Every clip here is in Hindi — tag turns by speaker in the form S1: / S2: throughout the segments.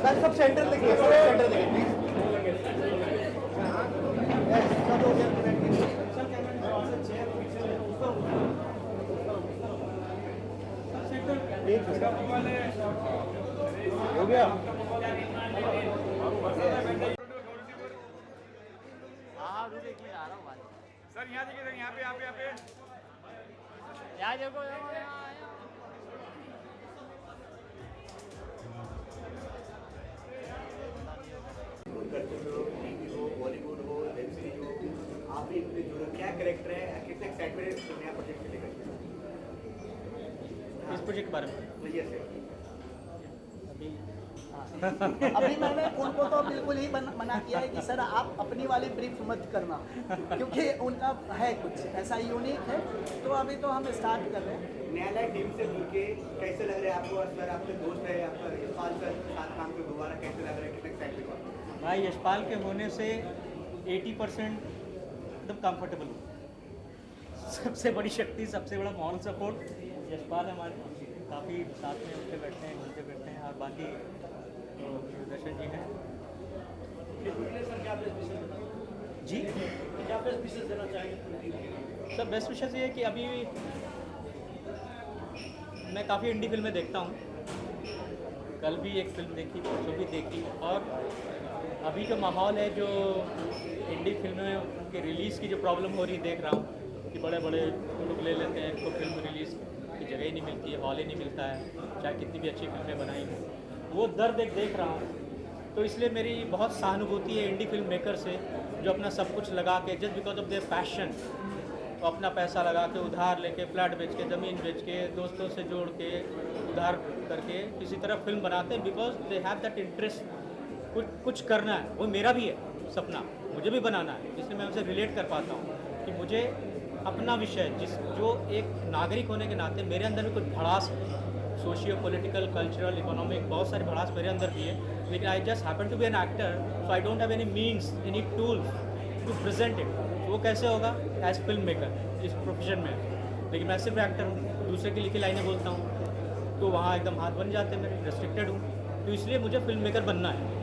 S1: सर सब सेंटर देखिए, सब सेंटर देखिए प्लीज। हो गया।
S2: हाँ रुके कि आ रहा हूँ भाई।
S3: सर यहाँ देखिए, सर यहाँ पे यहाँ पे यहाँ पे
S2: यहाँ देखो यहाँ
S1: करते हो, टीवी हो, बॉलीवुड हो, वेब सीरीज हो, आप भी इनमें जुड़े, क्या कैरेक्टर है, कितने एक्साइटमेंट है नया प्रोजेक्ट के लेकर?
S2: इस प्रोजेक्ट के बारे में
S1: यस सर।
S2: अभी
S4: अभी मैंने उनको तो बिल्कुल ही मना किया है कि सर आप अपनी वाली ब्रीफ मत करना, क्योंकि उनका है कुछ ऐसा यूनिक है। तो अभी तो हम स्टार्ट कर रहे हैं।
S1: न्यायालय टीम से जुड़ के कैसे लग रहा है आपको? सर आपके दोस्त है, आपका यशपाल सर के साथ काम के दोबारा कैसे लग रहा है, कितने एक्साइटेड हो?
S2: भाई यशपाल के होने से 80% एकदम कंफर्टेबल हूँ। सबसे बड़ी शक्ति, सबसे बड़ा मॉरल सपोर्ट यशपाल है हमारे। काफ़ी साथ में उठते बैठते हैं, घूमते बैठते हैं। और बाकी तो दर्शन जी हैं जी।
S1: क्या बेस्ट विशेष देना चाहेंगे?
S2: सब बेस्ट विशेष ये है कि अभी मैं काफ़ी इंडी फिल्में देखता हूँ। कल भी एक फिल्म देखी, परसों भी देखी। और अभी जो माहौल है, जो इंडी फिल्में के रिलीज़ की जो प्रॉब्लम हो रही देख रहा हूँ कि बड़े बड़े लोग ले लेते हैं, इनको फिल्म रिलीज़ की जगह ही नहीं मिलती है, हॉल ही नहीं मिलता है, चाहे कितनी भी अच्छी फिल्में बनाई हों। वो दर्द एक देख रहा हूँ। तो इसलिए मेरी बहुत सहानुभूति है इंडी फिल्म मेकर से, जो अपना सब कुछ लगा के, just because of their passion, तो अपना पैसा लगा के, उधार लेके, फ्लैट बेच के, ज़मीन बेच के, दोस्तों से जोड़ के, उधार करके किसी तरह फिल्म बनाते हैं। Because they have that interest, कुछ करना है। वो मेरा भी है सपना, मुझे भी बनाना है। इसलिए मैं उनसे रिलेट कर पाता हूँ कि मुझे अपना विषय, जो एक नागरिक होने के नाते मेरे अंदर भी कुछ भड़ास है, सोशियो पॉलिटिकल, कल्चरल, इकोनॉमिक, बहुत सारे भड़ास मेरे अंदर भी है। लेकिन I just happen to be an actor, so I don't have any means, any tools to present it. तो वो कैसे होगा एज फिल्म मेकर इस प्रोफेशन में? लेकिन मैं सिर्फ एक्टर हूँ, दूसरे की लिखी लाइनें बोलता हूँ, तो वहाँ एकदम हाथ बन जाते हैं मेरे, रेस्ट्रिक्टेड हूँ। तो इसलिए मुझे फिल्म मेकर बनना है,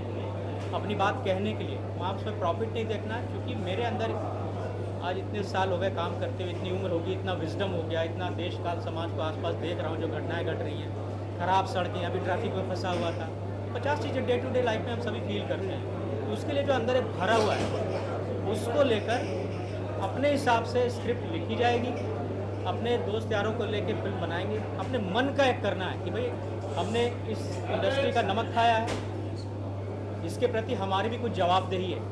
S2: अपनी बात कहने के लिए। वहाँ उसमें प्रॉफिट नहीं देखना है, क्योंकि मेरे अंदर आज इतने साल हो गए काम करते हुए, इतनी उम्र होगी, इतना विजडम हो गया, इतना देश काल समाज को आसपास देख रहा हूँ, जो घटनाएं घट रही हैं, खराब सड़कें, अभी ट्रैफिक में फंसा हुआ था, 50 चीज़ें डे टू डे लाइफ में हम सभी फील करते हैं। तो उसके लिए जो अंदर एक भरा हुआ है, उसको लेकर अपने हिसाब से स्क्रिप्ट लिखी जाएगी, अपने दोस्त यारों को लेकर फिल्म बनाएंगे। अपने मन का एक करना है कि भाई हमने इस इंडस्ट्री का नमक खाया है, इसके प्रति हमारी भी कुछ जवाबदेही है।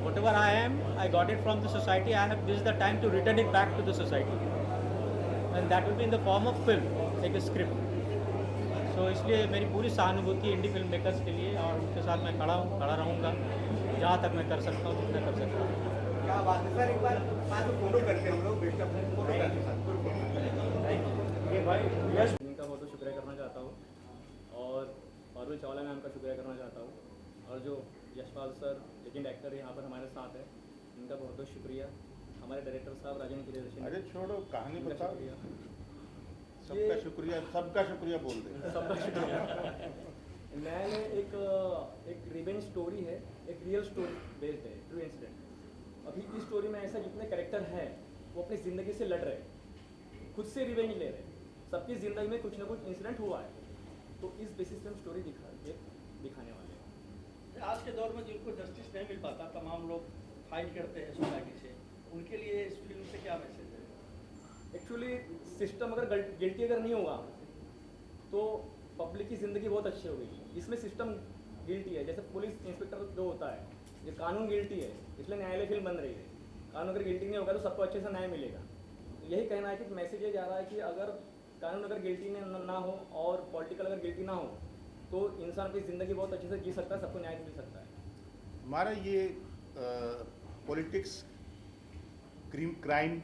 S2: Whatever I am, I got it from the society. I have, this is the time to return it back to the society, and that will be in the form of film, like a script. So इसलिए मेरी पूरी सहानुभूति इंडी फिल्म मेकर्स के लिए, और उनके साथ मैं खड़ा रहूँगा जहाँ तक मैं कर सकता हूँ, जितना कर सकता हूँ।
S1: क्या बात है सर, एक बार साथ में फोटो करते हैं हम लोग, बेस्ट ऑफ लक, फोटो करते हैं साथ। ये भाई यश
S5: इनका बहुत बहुत शुक्रिया करना चाहता हूँ, और पारुल चावला मैम का शुक्रिया करना चाहता हूँ, और जो यशपाल सर लेजेंड एक्टर यहाँ पर हमारे साथ है, इनका बहुत बहुत शुक्रिया। हमारे डायरेक्टर साहब राजेंद्र प्रियदर्शन,
S6: अरे छोड़ो कहानी
S5: इनका
S6: बताओ।
S5: शुक्रिया।
S6: सबका शुक्रिया बोल दे।
S5: सबका शुक्रिया। मैंने एक रिवेंज स्टोरी है, एक रियल स्टोरी बेस्ड है, ट्रू इंसिडेंट। अभी इस स्टोरी में ऐसा जितने कैरेक्टर हैं वो अपनी ज़िंदगी से लड़ रहे हैं, खुद से रिवेंज ले रहे हैं। सबकी ज़िंदगी में कुछ ना कुछ इंसिडेंट हुआ है, तो इस बेसिस पे हम स्टोरी दिखाने वाले हैं।
S7: आज के दौर में जिनको जस्टिस नहीं मिल पाता, तमाम लोग फाइट करते हैं सोसाइटी से, उनके लिए इस फिल्म से क्या मैसेज है?
S5: एक्चुअली सिस्टम अगर गिल्टी अगर नहीं होगा तो पब्लिक की ज़िंदगी बहुत अच्छी होगी। इसमें सिस्टम गिल्टी है, जैसे पुलिस इंस्पेक्टर जो होता है, जो कानून गिल्टी है, इसलिए न्यायालय फिल्म बन रही है। कानून अगर गिल्टी नहीं होगा तो सबको अच्छे से न्याय मिलेगा। तो यही कहना है कि मैसेज ये जा रहा है कि अगर कानून अगर गिल्टी ना हो और पॉलिटिकल अगर गिल्टी ना हो तो इंसान अपनी ज़िंदगी बहुत अच्छे से जी सकता है, सबको न्याय मिल सकता है।
S6: हमारा ये पॉलिटिक्स, क्राइम,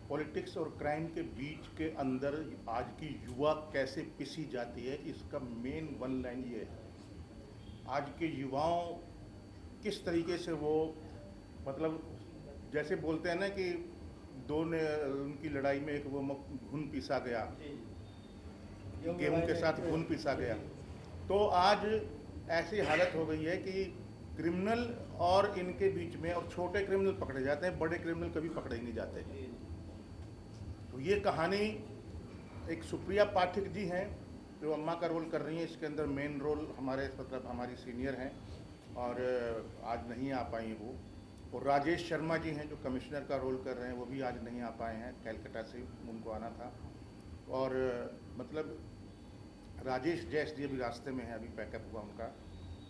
S6: पॉलिटिक्स और क्राइम के बीच के अंदर आज की युवा कैसे पिसी जाती है, इसका मेन वन लाइन ये है। आज के युवाओं किस तरीके से वो, मतलब जैसे बोलते हैं ना कि दो ने उनकी लड़ाई में एक वो घुन पीसा गया, गेहूं के साथ घुन पीसा गया। तो आज ऐसी हालत हो गई है कि क्रिमिनल और इनके बीच में, और छोटे क्रिमिनल पकड़े जाते हैं, बड़े क्रिमिनल कभी पकड़े ही नहीं जाते। तो ये कहानी एक सुप्रिया पाठक जी हैं जो अम्मा का रोल कर रही हैं। इसके अंदर मेन रोल हमारे मतलब हमारी सीनियर हैं और आज नहीं आ पाई वो। और राजेश शर्मा जी हैं जो कमिश्नर का रोल कर रहे हैं, वो भी आज नहीं आ पाए हैं, कैलकाटा से उनको आना था। और मतलब राजेश जैस जी अभी रास्ते में है, अभी पैकअप हुआ उनका,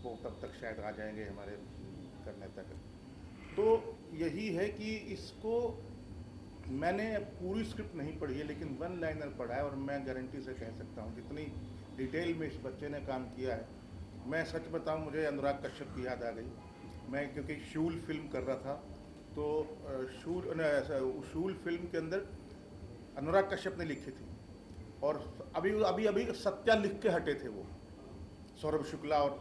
S6: वो तब तक शायद आ जाएंगे हमारे करने तक। तो यही है कि इसको मैंने पूरी स्क्रिप्ट नहीं पढ़ी है लेकिन वन लाइनर पढ़ा है और मैं गारंटी से कह सकता हूँ जितनी डिटेल में इस बच्चे ने काम किया है। मैं सच बताऊँ, मुझे अनुराग कश्यप की याद आ गई। मैं क्योंकि शूल फिल्म कर रहा था तो शूल फिल्म के अंदर अनुराग कश्यप ने लिखी थी और अभी सत्या लिख के हटे थे वो, सौरभ शुक्ला और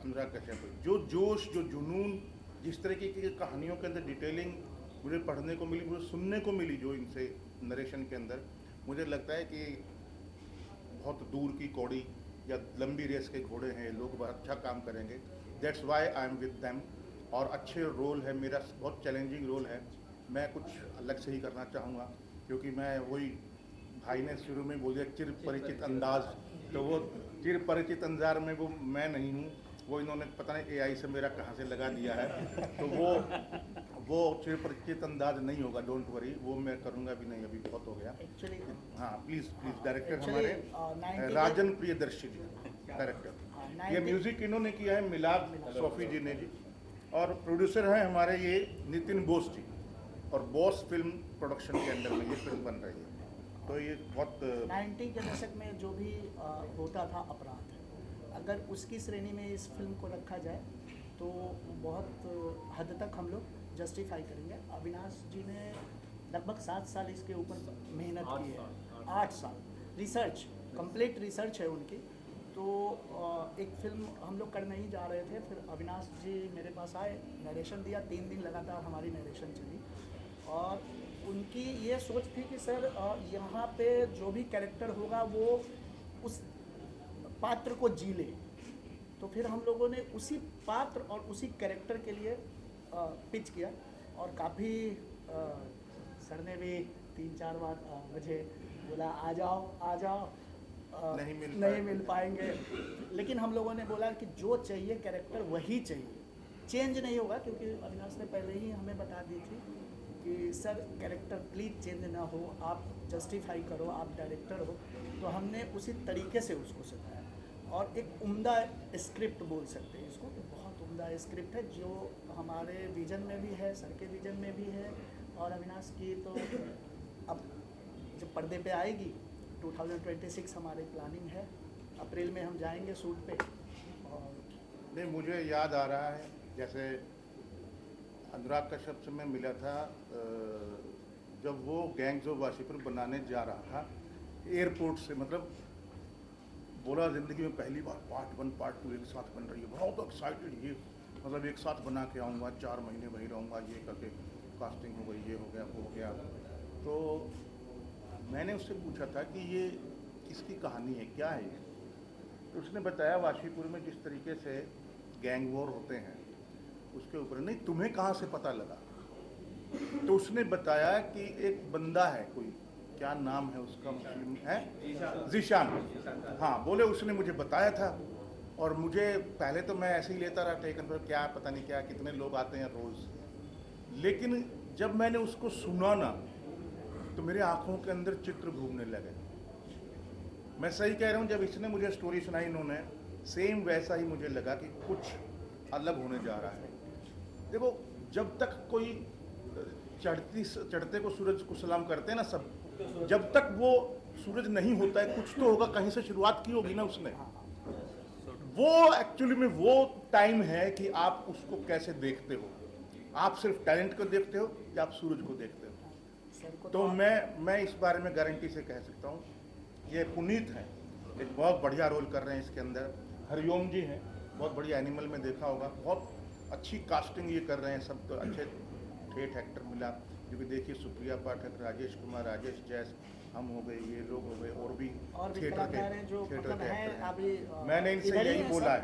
S6: अनुराग कश्यप। जो जोश, जो जुनून, जिस तरीके की कहानियों के अंदर डिटेलिंग मुझे पढ़ने को मिली, मुझे सुनने को मिली जो इनसे नरेशन के अंदर, मुझे लगता है कि बहुत दूर की कौड़ी या लंबी रेस के घोड़े हैं, लोग बहुत अच्छा काम करेंगे। That's why I am with them. और अच्छे रोल है, मेरा बहुत चैलेंजिंग रोल है। मैं कुछ अलग से ही करना चाहूँगा क्योंकि मैं वही, भाई ने शुरू में बोल दिया चिर परिचित अंदाज, तो वो चिर परिचित अंदाज में वो मैं नहीं हूँ, वो इन्होंने पता नहीं AI से मेरा कहाँ से लगा दिया है। तो वो चिर परिचित अंदाज नहीं होगा, डोंट वरी, वो मैं करूँगा भी नहीं, अभी बहुत हो गया।
S4: एक्चुअली
S6: हाँ प्लीज़ डायरेक्टर
S4: actually,
S6: हमारे राजन प्रियदर्शी जी डायरेक्टर। ये म्यूजिक इन्होंने किया है मिलाद सोफी जी ने जी, और प्रोड्यूसर हैं हमारे ये नितिन बोस जी, और बॉस फिल्म प्रोडक्शन के अंडर में ये फिल्म बन रही है। तो ये बहुत
S4: 90 के दशक में जो भी होता था अपराध, अगर उसकी श्रेणी में इस फिल्म को रखा जाए तो बहुत हद तक हम लोग जस्टिफाई करेंगे। अविनाश जी ने लगभग 7 साल इसके ऊपर मेहनत की है, 8 साल रिसर्च, कंप्लीट रिसर्च है उनकी। तो एक फिल्म हम लोग करने ही जा रहे थे, फिर अविनाश जी मेरे पास आए, नरेशन दिया, 3 दिन लगातार हमारी नरेशन चली और उनकी ये सोच थी कि सर यहाँ पे जो भी कैरेक्टर होगा वो उस पात्र को जी ले। तो फिर हम लोगों ने उसी पात्र और उसी कैरेक्टर के लिए पिच किया और काफ़ी सर ने भी 3-4 बार मुझे बोला आ जाओ नहीं मिल पाएंगे, लेकिन हम लोगों ने बोला कि जो चाहिए कैरेक्टर वही चाहिए, चेंज नहीं होगा, क्योंकि अविनाश ने पहले ही हमें बता दी थी कि सर कैरेक्टर प्लीज़ चेंज ना हो, आप जस्टिफाई करो, आप डायरेक्टर हो। तो हमने उसी तरीके से उसको सिखाया और एक उम्दा स्क्रिप्ट बोल सकते हैं इसको, कि बहुत उम्दा स्क्रिप्ट है जो हमारे विजन में भी है, सर के विजन में भी है और अविनाश की तो अब जब पर्दे पे आएगी 2026 हमारी प्लानिंग है, अप्रैल में हम जाएंगे शूट पे। और
S6: नहीं, मुझे याद आ रहा है जैसे अनुराग कश्यप से मैं मिला था जब वो गैंग्स ऑफ वाशीपुर बनाने जा रहा था एयरपोर्ट से, मतलब बोला ज़िंदगी में पहली बार पार्ट 1 पार्ट 2 एक साथ बन रही है, बहुत एक्साइटेड, ये मतलब एक साथ बना के आऊँगा, 4 महीने वहीं रहूँगा, ये करके कास्टिंग हो गई, ये हो गया वो हो गया। तो मैंने उससे पूछा था कि ये किसकी कहानी है, क्या है? तो उसने बताया वाशीपुर में जिस तरीके से गैंग वॉर होते हैं उसके ऊपर। नहीं, तुम्हें कहाँ से पता लगा? तो उसने बताया कि एक बंदा है, कोई क्या नाम है उसका, मुस्लिम है, जीशान, हाँ बोले, उसने मुझे बताया था। और मुझे पहले तो मैं ऐसे ही लेता रहा टेकन पर, क्या पता नहीं क्या कितने लोग आते हैं रोज़, लेकिन जब मैंने उसको सुना ना तो मेरे आंखों के अंदर चित्र घूमने लगे। मैं सही कह रहा हूँ, जब इसने मुझे स्टोरी सुनाई इन्होंने, सेम वैसा ही मुझे लगा कि कुछ अलग होने जा रहा है। देखो, जब तक कोई चढ़ते को सूरज को सलाम करते हैं ना सब, जब तक वो सूरज नहीं होता है कुछ तो होगा, कहीं से शुरुआत की होगी ना उसने। वो एक्चुअली में वो टाइम है कि आप उसको कैसे देखते हो, आप सिर्फ टैलेंट को देखते हो या आप सूरज को देखते हो। तो मैं इस बारे में गारंटी से कह सकता हूँ, ये पुनीत है, एक बहुत बढ़िया रोल कर रहे हैं इसके अंदर। हरिओम जी हैं, बहुत बढ़िया, एनिमल में देखा होगा, बहुत अच्छी कास्टिंग ये कर रहे हैं सब, तो अच्छे ठेठ एक्टर मिला। क्योंकि देखिए सुप्रिया पाठक, राजेश कुमार, राजेश जैस, हम हो गए, ये लोग हो गए, और भी
S4: और भी
S6: थिएटर के-
S4: कलाकार हैं जो
S6: थिएटर
S4: मतलब
S6: के
S4: हैं
S6: एक्टर हैं।
S4: अभी
S6: मैंने इनसे
S4: इधर ही
S6: यही
S4: हैं
S6: बोला
S4: सब।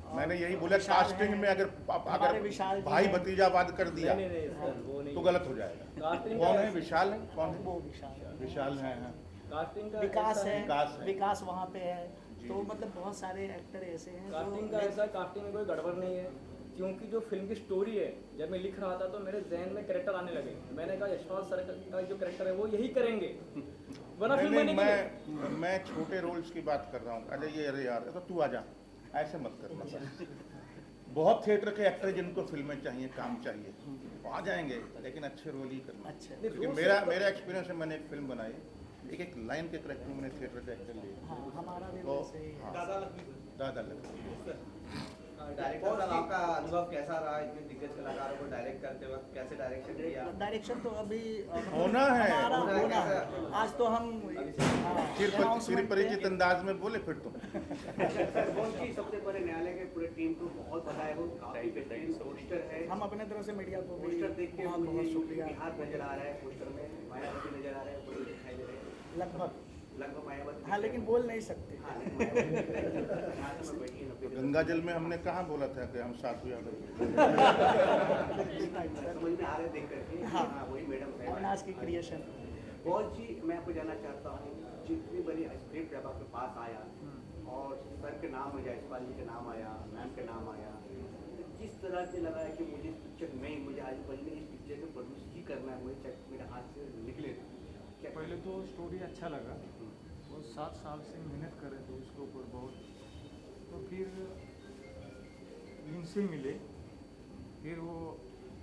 S6: है, मैंने यही बोला
S4: विशाल
S6: कास्टिंग
S4: हैं,
S6: में अगर
S4: हमारे विशाल जी
S6: भाई
S4: हैं।
S6: भतीजावाद कर दिया
S5: नहीं नहीं सर वो नहीं
S6: तो गलत हो जाएगा।
S5: कास्टिंग
S6: कौन
S5: का
S6: है? विशाल है? कौन है?
S4: वो विशाल
S6: विशाल है, हाँ।
S5: कास्टिंग का
S4: विकास
S5: ऐसा
S4: है,
S6: विकास है।
S4: विकास वहाँ पे है।
S6: जी,
S4: तो
S6: जी।
S4: मतलब बहुत सारे एक्टर ऐसे हैं
S5: कास्टिंग का ऐसा कास्टिंग में कोई गड़बड़ नहीं है, क्योंकि जो फिल्म की स्टोरी है जब मैं लिख रहा था तो मेरे जहन में कैरेक्टर आने लगे। मैंने कहा यशपाल सर का जो कैरेक्टर है वो यही करेंगे, वरना फिल्म
S6: नहीं,
S5: बनेगी।
S6: मैं छोटे रोल्स की बात कर रहा हूँ। अरे ये अरे यार तो तू आ जा, ऐसे मत कर। बहुत थिएटर के एक्टर जिनको फिल्में चाहिए, काम चाहिए, वो आ जाएंगे, लेकिन अच्छे रोल ही करना।
S4: अच्छा।
S6: क्योंकि मेरा एक्सपीरियंस है, मैंने एक फिल्म बनाई, एक लाइन के करेक्टर में मैंने थिएटर का एक्टर लिया।
S4: हाँ हमारा भी
S6: तो
S4: वैसे ही है।
S6: हाँ,
S7: दादा लक्ष्मी
S6: दादा लगा।
S1: डायरेक्टर साहब आपका अनुभव कैसा रहा इतने दिग्गज कलाकारों को डायरेक्ट करते वक्त, कैसे डायरेक्शन किया?
S4: डायरेक्शन तो अभी
S6: होना है।
S4: हमारा
S1: होना है,
S4: होना है।
S1: कैसा?
S4: आज तो हम
S6: सिर
S4: announcement
S6: परिचित
S4: पे-
S6: अंदाज में बोले फिर तुम।
S1: सर कौन सी सबसे पहले न्यायालय के पूरे टीम को बहुत बधाई हो, काफी बेहतरीन पोस्टर है।
S4: हम अपने तरफ से मीडिया को भी
S1: पोस्टर देख के
S4: बहुत
S1: मुझे
S4: बहुत
S1: यूपी
S4: शुक्रिया।
S1: बिहार नजर आ रहा है, पोस्टर में मायावती नजर आ रहा है, बड़ी दिखाई दे रहे हैं,
S4: लगभग
S1: लगभग मायावती।
S4: हाँ लेकिन बोल नहीं सकते।
S1: हाँ, लेकिन मायावती दिख रही है। यहाँ से मैं बैठी हूँ,
S6: तो गंगा जल में हमने कहाँ बोला था कि हम साथ हुआ
S1: समझ में आ रहे देख करके।
S4: हाँ।
S1: हाँ वही मैडम है।
S4: अविनाश की क्रिएशन।
S1: बहुत जी मैं आपको जानना चाहता हूँ, जितनी बड़ी स्क्रिप्ट जब आपके पास आया और सर के नाम में जयसपाल जी का नाम आया, मैम का नाम आया, तो किस तरह से लगा है कि मुझे इस पिक्चर में मुझे आज पहले इस पिक्चर को प्रोड्यूस ही करना है, मुझे चाहे मेरे हाथ से निकले। क्या
S3: पहले तो स्टोरी अच्छा लगा, वो 7 साल से मेहनत कर रहे थे उसके ऊपर बहुत। तो फिर इनसे मिले, फिर वो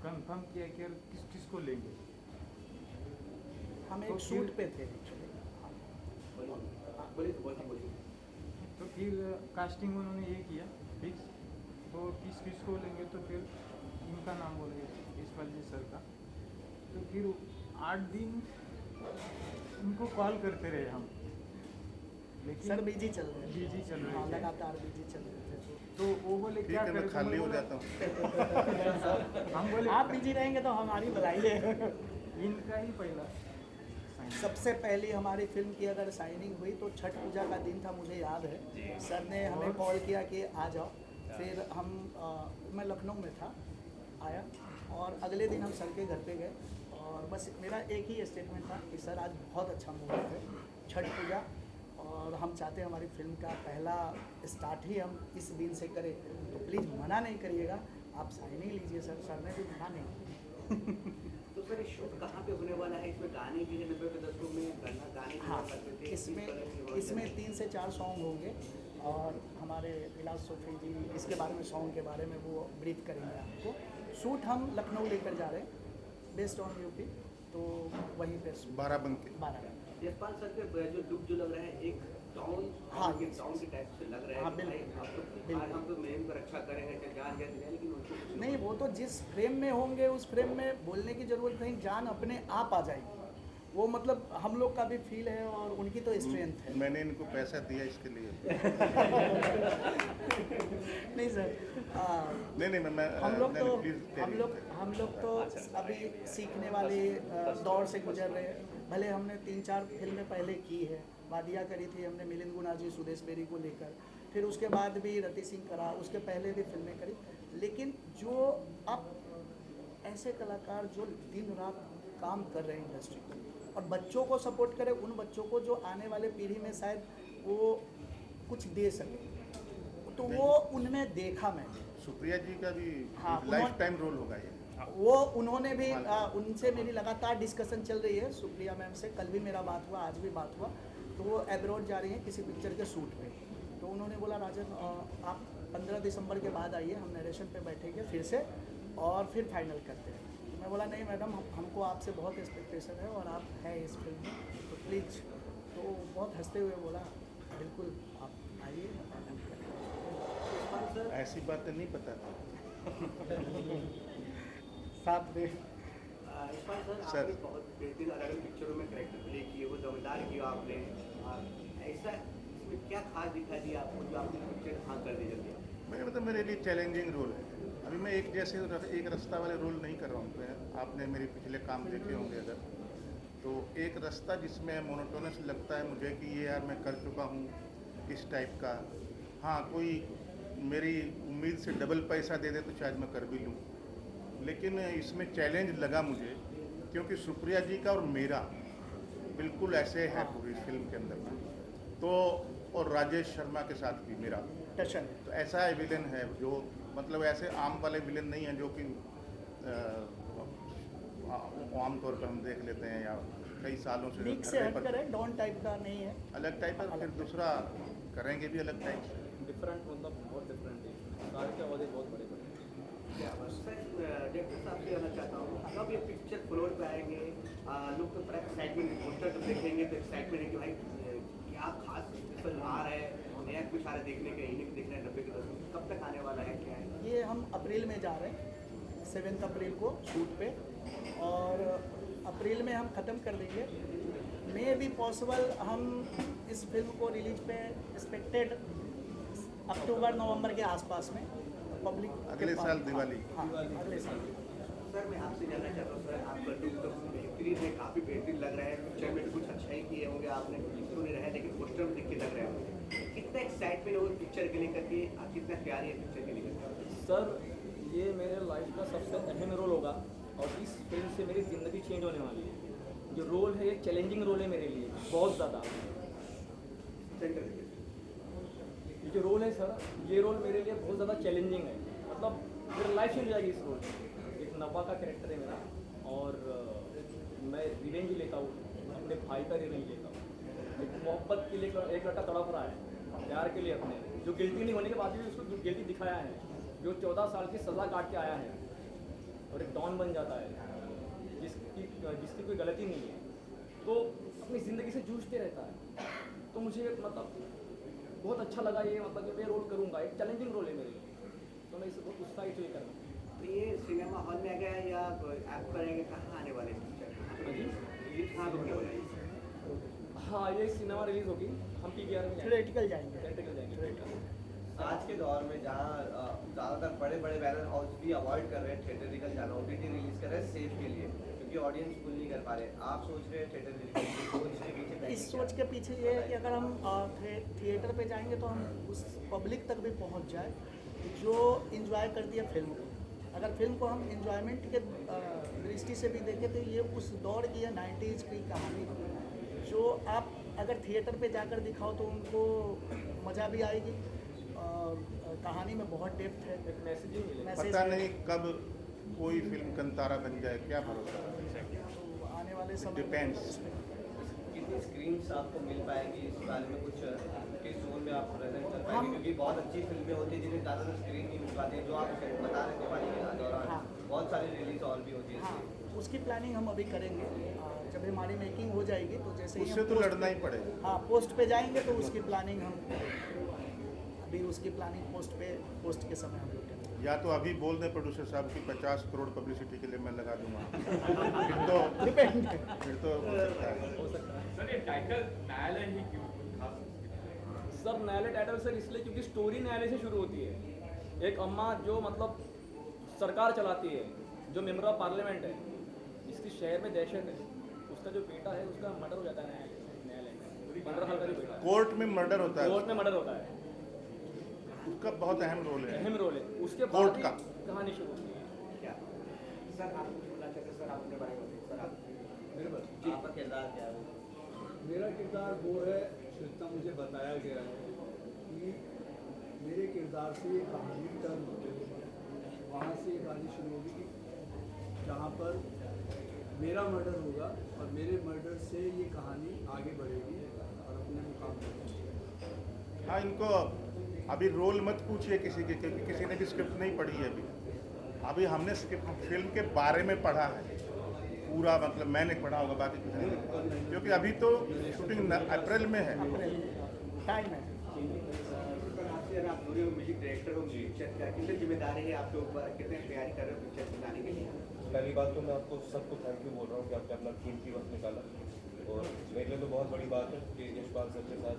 S3: कंफर्म किया कि यार किस किस को लेंगे।
S4: हम
S3: तो
S4: एक शूट
S3: फिर-
S4: पे थे एक्चुअली।
S1: बोलिए तो बोलिए।
S3: तो फिर कास्टिंग उन्होंने ये किया फिक्स, तो किस किस को लेंगे, तो फिर इनका नाम बोले यशपाल जी सर का। तो फिर 8 दिन उनको कॉल करते रहे हम, लेकिन
S4: सर बिजी चल रहे थे।
S3: बिजी चल रहे
S4: हाँ
S3: थे।
S4: लगातार बिजी चल रहे थे।
S3: तो वो बोले
S6: ठीक
S3: क्या
S6: है, मैं
S3: करें,
S6: खाली
S3: तो
S6: हो
S3: मैं
S6: जाता हूँ।
S3: बोला- हम बोले
S4: आप बिजी रहेंगे तो हमारी भलाई है।
S3: इनका ही पहला sign।
S4: सबसे पहली हमारी फिल्म की अगर साइनिंग हुई तो छठ पूजा का दिन था, मुझे याद है। सर ने हमें कॉल किया कि आ जाओ। फिर हम मैं लखनऊ में था, आया और अगले दिन हम सर के घर पे गए और बस मेरा एक ही स्टेटमेंट था कि सर आज बहुत अच्छा मुहूर्त है, छठ पूजा, और हम चाहते हैं हमारी फिल्म का पहला स्टार्ट ही हम इस दिन से करें, तो प्लीज़ मना नहीं करिएगा, आप साइनिंग लीजिए सर। सर ने भी मना नहीं किया।
S1: तो सर ये शूट कहाँ पे होने वाला है? इसमें गाने भी 90 के दशकों में गाने भी
S4: हाँ,
S1: हुआ करते थे।
S4: इसमें
S1: किस तरह से
S4: इसमें 3 से 4 सॉन्ग होंगे और हमारे फिलासफी जी इसके बारे में, सॉन्ग के बारे में वो ब्रीफ करेंगे आपको। शूट हम लखनऊ लेकर जा रहे हैं, बेस्ड ऑन यूपी, तो वहीं पे
S6: बाराबंकी।
S4: 12।
S1: यशपाल सर के जो लुक जो लग रहा है एक टाउन,
S4: हाँ,
S1: के टाउन के टाइप से लग रहा है।
S4: हाँ,
S1: कि भाई
S4: बिल्कुल,
S1: आप तो
S4: बिल्कुल।
S1: आज हम तो मेम को रक्षा करेंगे, चाहे जान गया जाए, लेकिन उनको कुछ
S4: नहीं, वो तो जिस फ्रेम में होंगे उस फ्रेम में बोलने की ज़रूरत नहीं, जान अपने आप आ जाएगी। वो मतलब हम लोग का भी फील है और उनकी तो स्ट्रेंथ है।
S6: मैंने इनको पैसा दिया इसके लिए।
S4: नहीं सर,
S6: नहीं मैं
S4: हम लोग
S6: नहीं,
S4: तो
S6: please,
S4: हम लोग तो अभी सीखने वाले दौर से गुजर रहे हैं। भले हमने 3-4 फिल्में पहले की है, वादिया करी थी हमने मिलिंद गुना जी, सुदेश बेरी को लेकर, फिर उसके बाद भी रति सिंह करा, उसके पहले भी फिल्में करी, लेकिन जो अब ऐसे कलाकार जो दिन रात काम कर रहे हैं इंडस्ट्री में और बच्चों को सपोर्ट करें, उन बच्चों को जो आने वाले पीढ़ी में शायद वो कुछ दे सके, तो वो उनमें देखा मैंने।
S6: सुप्रिया जी का भी
S4: हाँ,
S6: लाइफ टाइम रोल होगा ये।
S4: वो उन्होंने भी उनसे मेरी लगातार डिस्कशन चल रही है, सुप्रिया मैम से। कल भी मेरा बात हुआ, आज भी बात हुआ। तो वो एब्रॉड जा रही हैं किसी पिक्चर के शूट पे, तो उन्होंने बोला राजन आप 15 दिसंबर के बाद आइए, हम नरेशन पे बैठेंगे फिर से और फिर फाइनल करते हैं। तो मैं बोला नहीं मैडम, हमको आपसे बहुत एक्सपेक्टेशन है और आप हैं इस फिल्म में, तो प्लीज़। तो बहुत हंसते हुए बोला बिल्कुल आप आइए, फाइनल करें।
S6: ऐसी बातें नहीं पता था।
S4: साथ में
S1: यशपाल सर
S6: सर।
S1: आपने बहुत बेहतरीन अलग अलग पिक्चरों में करेक्टर प्ले किए, वो दमदार किया आपने। ऐसा इसमें क्या खास दिखा दिया आपको जो आपने पिक्चर हाँ कर दी जल्दी?
S6: मैं मतलब मेरे लिए चैलेंजिंग रोल है। अभी मैं एक जैसे एक रास्ता वाले रोल नहीं कर रहा हूँ। आपने मेरे पिछले काम देखे होंगे अगर, तो एक रास्ता जिसमें मोनोटोनस लगता है मुझे कि ये यार मैं कर चुका हूँ इस टाइप का। हाँ, कोई मेरी उम्मीद से डबल पैसा दे दे तो शायद मैं कर भी लूँ, लेकिन इसमें चैलेंज लगा मुझे क्योंकि सुप्रिया जी का और मेरा बिल्कुल ऐसे है पूरी फिल्म के अंदर तो, और राजेश शर्मा के साथ भी मेरा
S4: टशन
S6: तो ऐसा विलेन है जो मतलब ऐसे आम वाले विलेन नहीं हैं जो कि आमतौर पर हम देख लेते हैं या कई सालों से
S4: लीक से हटकर है, डॉन टाइप का नहीं है,
S6: अलग टाइप है। फिर दूसरा करेंगे भी अलग टाइप से।
S5: डिफरेंट मतलब बहुत डिफरेंट है, सारे के आवाज़ें बहुत बड़े बड़े हैं।
S1: सर डायरेक्टर साहब से कहना चाहता हूँ, कब ये पिक्चर फ्लोर पे आएंगे? लोग तो बड़ा एक्साइटमेंट, पोस्टर तो देखेंगे तो एक्साइटमेंट है कि भाई क्या खास फिल्म आ रहा है, नया कुछ आ रहा है देखने के, इन्हीं को देखना है 90 के दशक, कब तक आने वाला है, क्या है?
S4: ये हम अप्रैल में जा रहे हैं, 7 अप्रैल को शूट पे, और अप्रैल में हम ख़त्म कर देंगे। मे बी पॉसिबल हम इस फिल्म को रिलीज पे एक्सपेक्टेड अक्टूबर-नवंबर के आसपास में पब्लिक
S6: अगले साल दिवाली।
S4: हाँ, अगले साल।
S1: सर मैं आपसे जानना चाहता हूँ, सर आपका लुक तो बेहतरीन है, काफ़ी बेहतरीन लग रहा है, पिक्चर में तो कुछ अच्छा ही किए होंगे आपने, सुन रहे हैं, लेकिन पोस्टर में देख के लग रहा है कितना एक्साइटमेंट हो पिक्चर के लिए करके, कितना तैयारी है पिक्चर के लिए करके?
S5: सर ये मेरे लाइफ का सबसे अहम रोल होगा और इस फिल्म से मेरी ज़िंदगी चेंज होने वाली है। जो रोल है ये चैलेंजिंग रोल है मेरे लिए बहुत ज़्यादा। ये जो रोल है सर, ये रोल मेरे लिए बहुत ज़्यादा चैलेंजिंग है, मतलब मेरी लाइफ चेंज हो जाएगी इस रोल में। एक नवा का कैरेक्टर है मेरा और मैं रिवेंज लेता हूँ, अपने भाई का रिवेंज लेता हूँ। एक मोहब्बत के लिए एक लड़का तड़प रहा है, प्यार के लिए अपने, जो गिल्टी नहीं होने के बाद भी उसको गिल्टी दिखाया है, जो 14 साल की सज़ा काट के आया है और एक डॉन बन जाता है जिसकी कोई गलती नहीं है, तो अपनी ज़िंदगी से जूझते रहता है। तो मुझे मतलब बहुत अच्छा लगा ये, मतलब कि मैं रोल करूँगा, एक चैलेंजिंग रोल है मेरे लिए, तो मैं इसे बहुत उत्साहित हुई करूँगा।
S1: तो ये सिनेमा हॉल में आ गया या आप करेंगे, कहाँ आने वाले पिक्चर, रिलीज कहाँ होने वाला है?
S5: हाँ, ये सिनेमा रिलीज होगी, हम PVR में
S4: थिएट्रिकल जाएंगे।
S5: थिएट्रिकल जाएंगे।
S8: आज के दौर में जहाँ ज़्यादातर बड़े बड़े बैनर हाउस भी अवॉइड कर रहे हैं थिएटरिकल जाना, OTT रिलीज कर रहे हैं सेफ के लिए, क्योंकि ऑडियंस फुल नहीं कर पा रहे। आप सोच रहे हैं थिएटर रिलीज के पीछे?
S4: इस सोच के पीछे ये है कि अगर हम थिएटर पे जाएंगे तो हम उस पब्लिक तक भी पहुंच जाए जो इंजॉय करती है फिल्म को। अगर फिल्म को हम इंजॉयमेंट के दृष्टि से भी देखें तो ये उस दौर की है, 90s की कहानी, जो आप अगर थिएटर पे जाकर दिखाओ तो उनको मज़ा भी आएगी और कहानी में बहुत डेप्थ है,
S5: एक मैसेजिंग मिलेगा।
S6: पता नहीं कब कोई फिल्म कंतारा बन जाए, क्या भरोसा।
S4: तो आने वाले समय
S6: डिपेंड्स।
S8: कितनी स्क्रीन्स आपको मिल पाएंगी इस बारे में कुछ, किस जोन में आप प्रेजेंट कर पाएंगे? क्योंकि बहुत अच्छी फिल्में होती हैं जिन्हें ज़्यादा स्क्रीन नहीं मिल पाती है, जो आप बता रहे थे दिवाली के दौरान।
S4: हाँ।
S8: बहुत सारी रिलीज और भी होती है
S4: हाँ,
S8: इसकी।
S4: उसकी प्लानिंग हम अभी करेंगे। जब हमारी मेकिंग हो जाएगी तो जैसे ही
S6: उससे
S4: हम
S6: तो
S4: पोस्ट
S6: लड़ना
S4: पे-
S6: ही पड़ेगा।
S4: हाँ, पोस्ट पे जाएंगे तो उसकी प्लानिंग हम अभी उसकी प्लानिंग पोस्ट के समय हम लोग करेंगे।
S6: या तो अभी बोल दें प्रोड्यूसर साहब की 50 करोड़ पब्लिसिटी के लिए मैं लगा दूंगा, फिर तो हो सकता है।
S2: सर ये टाइटल न्यायालय ही क्यों खास?
S5: सब न्यायालय टाइटल सर इसलिए क्योंकि स्टोरी न्यायालय से शुरू होती है। एक अम्मा जो मतलब सरकार चलाती है, जो मेंबर ऑफ पार्लियामेंट है, जिसकी शहर में दहशत है, उसका जो बेटा है उसका मर्डर हो जाता है न्यायालय में। 15 साल का जो बेटा है,
S6: कोर्ट में मर्डर होता है,
S5: कोर्ट में मर्डर होता है,
S6: उसका बहुत अहम रोल है।
S5: अहम रोल है। उसके
S6: कोर्ट
S5: बाद
S6: का।
S5: ही कहानी शुरू होती है।
S1: क्या सर आप कुछ बोलना चाहते हैं? सर आप अपने बारे में बताइए। सर आप
S7: मेरे पास
S8: आपका किरदार क्या है?
S7: मेरा किरदार वो है जितना मुझे बताया गया है कि मेरे किरदार से ये कहानी टर्न होती है, वहाँ से ये कहानी शुरू होगी जहाँ पर मेरा मर्डर होगा और मेरे मर्डर से ये कहानी आगे बढ़ेगी और अपने मुकाम पर पहुँचेगी।
S6: हाँ, इनको अभी रोल मत पूछिए किसी के, क्योंकि किसी ने भी स्क्रिप्ट नहीं पढ़ी है अभी हमने स्क्रिप्ट फिल्म के बारे में पढ़ा है पूरा, मतलब मैंने पढ़ा होगा, बाकी कुछ नहीं, क्योंकि अभी तो शूटिंग अप्रैल में है।
S4: टाइम है।
S1: आपसे अगर आप पूरे म्यूजिक डायरेक्टर हो पिक्चर का, कितनी जिम्मेदारी है आपके ऊपर, कितने तैयारी कर रहे हो पिक्चर बनाने के लिए?
S9: पहली बात तो मैं आपको सबको थैंक यू बोल रहा हूँ कि आपने अपना कीमती वक्त निकाला, और मेरे लिए तो बहुत बड़ी बात है कि यशपाल सर के साथ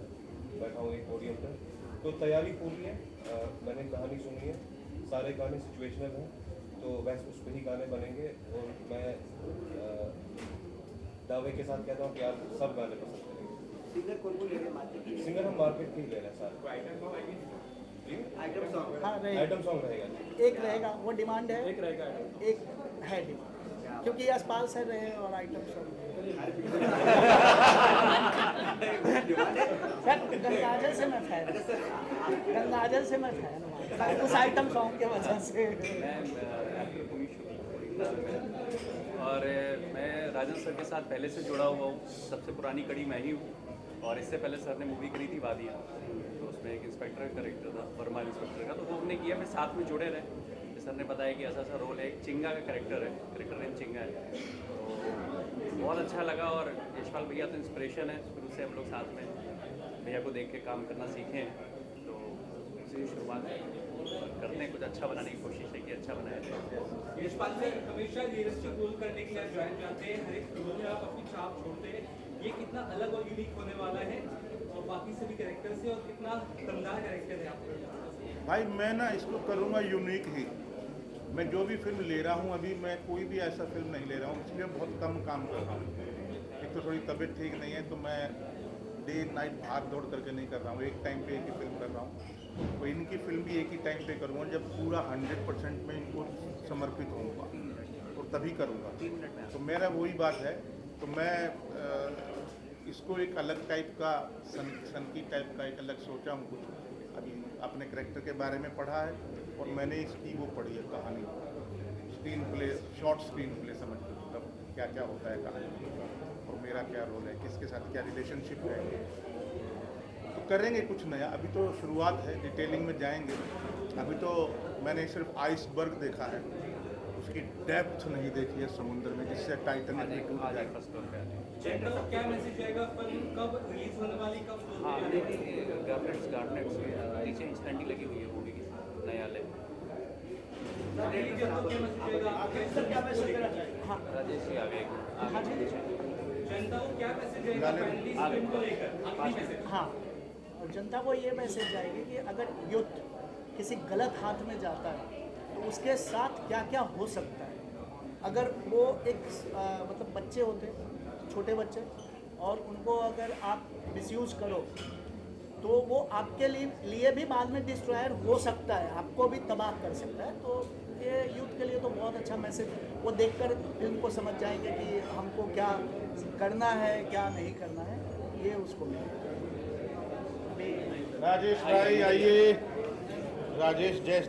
S9: बैठा हूँ एक पोडियम पर। तो तैयारी पूरी है, मैंने कहानी सुनी है, सारे गाने सिचुएशनल हैं, तो वैसे उस पर ही गाने बनेंगे। और मैं दावे के साथ कहता हूँ कि आप सब गाने पसंद करेंगे।
S1: सिंगर कौन ले रहे हैं मार्केट के?
S9: सिंगर हम मार्केट के ही ले रहे हैं सारे।
S1: आइटम सॉन्ग
S4: हाँ रहेगा,
S9: आइटम सॉन्ग रहेगा।
S4: एक रहेगा, वो डिमांड है,
S5: एक रहेगा
S4: एक है डिमांड, क्योंकि यशपाल सर रहे और आइटम सॉन्ग सर गंगाजल से मैं फैन, गंगाजल से मैं फैन हूँ उस आइटम सॉन्ग के वजह से।
S10: और मैं राजन सर के साथ पहले से जुड़ा हुआ हूँ, सबसे पुरानी कड़ी मैं ही हूँ। और इससे पहले सर ने मूवी करी थी वादियाँ, तो उसमें एक इंस्पेक्टर का कैरेक्टर था, वर्मा इंस्पेक्टर का, तो वो हमने किया, फिर साथ में जुड़े रहे। सर ने बताया कि ऐसा रोल है, एक चिंगा का कैरेक्टर है, क्रिकेटर नेम चिंगा है, तो बहुत अच्छा लगा। और यशपाल भैया तो इंस्पिरेशन है, शुरू से हम लोग साथ में भैया को देख के काम करना सीखे हैं, तो उसी शुरुआत करते हैं, कुछ अच्छा बनाने की कोशिश है कि अच्छा बनाया।
S11: यशपाल सर हमेशा रियलिस्टिक रोल करने के लिए ज्वाइन जाते हैं, हर एक रोल में आप अपनी छाप छोड़ते हैं, ये कितना अलग और यूनिक होने वाला है और बाकी सभी कैरेक्टर से, और कितना दमदार कैरेक्टर है आपका?
S6: भाई मैं ना इसको करूँगा यूनिक ही। मैं जो भी फिल्म ले रहा हूँ अभी, मैं कोई भी ऐसा फिल्म नहीं ले रहा हूँ, इसलिए बहुत कम काम कर रहा हूँ। एक तो थोड़ी तबीयत ठीक नहीं है, तो मैं डे नाइट भाग दौड़ करके नहीं कर रहा हूँ, एक टाइम पे एक ही फिल्म कर रहा हूँ। तो इनकी फिल्म भी एक ही टाइम पे करूँगा जब पूरा 100% में इनको समर्पित होऊंगा, और तभी करूँगा। तो मेरा वही बात है, तो मैं इसको एक अलग टाइप का सनकी टाइप का एक अलग सोचा हूँ कुछ। अभी अपने कैरेक्टर के बारे में पढ़ा है, और मैंने इसकी वो पढ़ी है कहानी, screen play, short screen play, समझ लो मतलब क्या क्या होता है कहानी, और मेरा क्या रोल है, किसके साथ क्या रिलेशनशिप है। तो करेंगे कुछ नया, अभी तो शुरुआत है, डिटेलिंग में जाएंगे। अभी तो मैंने सिर्फ आइसबर्ग देखा है, उसकी डेप्थ नहीं देखी है समुद्र में, जिससे टाइटैनिक में टूट जाए।
S11: जनरल क्या मैसेज आएगा, फिल्म कब रिलीज होने वाली, कब show
S10: हाँ,
S11: पे आएगी?
S10: गार्डनेट्स नीचे इंस्टेंटली लगी हुई है मूवी की, नया ले
S11: रिलीज हो तो क्या मैसेज आएगा?
S4: सर क्या मैसेज देना चाहिए? हाँ
S10: राजेश जी आगे
S4: हाँ जी,
S11: जनता को क्या मैसेज आएगा फाइनली इस फिल्म को लेकर, आखिरी मैसेज?
S4: हाँ, और जनता को ये मैसेज जाएगी कि अगर यूथ किसी गलत हाथ में जाता है तो उसके साथ क्या क्या हो सकता है। अगर वो एक मतलब बच्चे होते, छोटे बच्चे, और उनको अगर आप मिसयूज करो तो वो आपके लिए भी बाद में डिस्ट्रॉयर हो सकता है, आपको भी तबाह कर सकता है। तो ये यूथ के लिए तो बहुत अच्छा मैसेज, वो देखकर फिल्म को समझ जाएंगे कि हमको क्या करना है, क्या नहीं करना है, ये उसको मिलेगा।
S6: राजेश भाई आइए, राजेश जैस